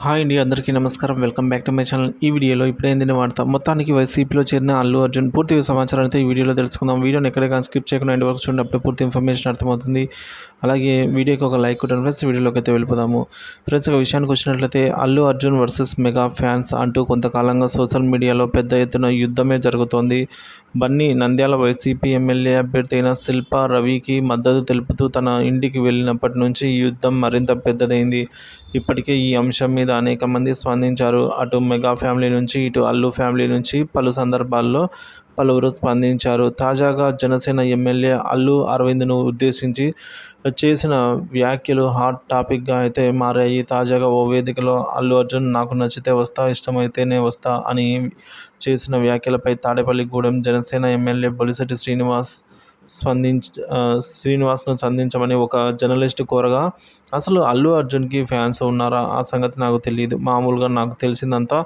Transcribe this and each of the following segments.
Hi అండి, అందరికీ నమస్కారం. Welcome back to my channel. ఈ వీడియోలో ఇప్పుడైంది వార్త మొత్తానికి వైసీపీలో చేరిన అల్లు అర్జున్ పూర్తి సమాచారం అయితే ఈ వీడియోలో తెలుసుకుందాం. వీడియోని ఎక్కడికైనా స్కిప్ చేయకుండా ఎండ్ వరకు చూడప్పుడు పూర్తి ఇన్ఫర్మేషన్ అర్థమవుతుంది. అలాగే వీడియోకి ఒక లైక్ కొట్టండి ఫ్రెండ్స్. వీడియోలోకి అయితే వెళ్ళిపోదాము ఫ్రెండ్స్. ఒక విషయానికి వచ్చినట్లయితే Allu Arjun versus mega fans అంటూ కొంతకాలంగా సోషల్ మీడియాలో పెద్ద ఎత్తున యుద్ధమే జరుగుతోంది. బన్నీ నంద్యాల వైసీపీ ఎమ్మెల్యే అభ్యర్థి అయిన శిల్పా రవికి మద్దతు తెలుపుతూ తన ఇంటికి వెళ్ళినప్పటి నుంచి ఈ యుద్ధం మరింత పెద్దదైంది. ఇప్పటికే ఈ అంశం మీద అనేక మంది స్పందించారు. అటు మెగా ఫ్యామిలీ నుంచి, ఇటు అల్లు ఫ్యామిలీ నుంచి పలు సందర్భాల్లో పలువురు స్పందించారు. తాజాగా జనసేన ఎమ్మెల్యే అల్లు అరవింద్ను ఉద్దేశించి చేసిన వ్యాఖ్యలు హాట్ టాపిక్గా అయితే మారాయి. తాజాగా ఓ వేదికలో అల్లు అర్జున్ నాకు నచ్చితే వస్తా, ఇష్టమైతేనే వస్తా అని చేసిన వ్యాఖ్యలపై తాడేపల్లిగూడెం జనసేన ఎమ్మెల్యే బొలిశెట్టి శ్రీనివాస్ను సంధించమని ఒక జర్నలిస్టు కోరగా, అసలు అల్లు అర్జున్కి ఫ్యాన్స్ ఉన్నారా? ఆ సంగతి నాకు తెలియదు. మామూలుగా నాకు తెలిసిందంతా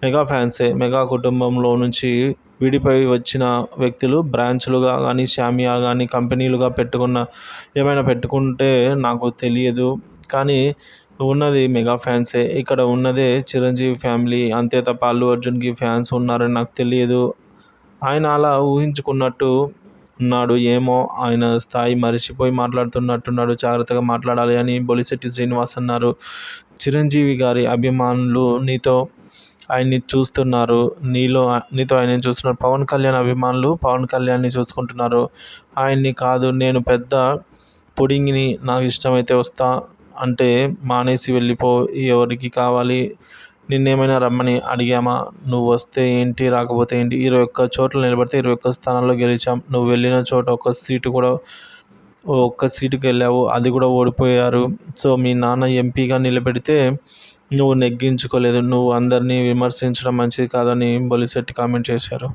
మెగా ఫ్యాన్సే. మెగా కుటుంబంలో నుంచి విడిపోయి వచ్చిన వ్యక్తులు బ్రాంచ్లుగా కానీ, షామియా కానీ, కంపెనీలుగా ఏమైనా పెట్టుకుంటే నాకు తెలియదు. కానీ ఉన్నది మెగా ఫ్యాన్సే. ఇక్కడ ఉన్నదే చిరంజీవి ఫ్యామిలీ అంతే తప్ప అల్లు అర్జున్కి ఫ్యాన్స్ ఉన్నారని నాకు తెలియదు. ఆయన అలా ఊహించుకున్నట్టు ఉన్నాడు. ఏమో ఆయన స్థాయి మరిచిపోయి మాట్లాడుతున్నట్టున్నాడు. జాగ్రత్తగా మాట్లాడాలి అని బొలిశెట్టి శ్రీనివాస్ అన్నారు. చిరంజీవి గారి అభిమానులు ఆయన్ని చూస్తున్నారు. నీతో ఆయన్ని చూస్తున్నారు. పవన్ కళ్యాణ్ అభిమానులు పవన్ కళ్యాణ్ని చూసుకుంటున్నారు. ఆయన్ని కాదు. నేను పెద్ద పుడింగిని, నాకు ఇష్టమైతే వస్తా అంటే మానేసి వెళ్ళిపో. ఎవరికి కావాలి? నిన్నేమైనా రమ్మని అడిగామా? నువ్వు వస్తే ఏంటి, రాకపోతే ఏంటి? 21 చోట్ల నిలబడితే 21 స్థానాల్లో గెలిచాం. నువ్వు వెళ్ళిన చోట ఒక్క సీటుకి వెళ్ళావు, అది కూడా ఓడిపోయారు. సో మీ నాన్న ఎంపీగా నిలబెడితే నువ్వు నెగ్గించుకోలేదు. నువ్వు అందరినీ విమర్శించడం మంచిది కాదని బొలిశెట్టి కామెంట్ చేశారు.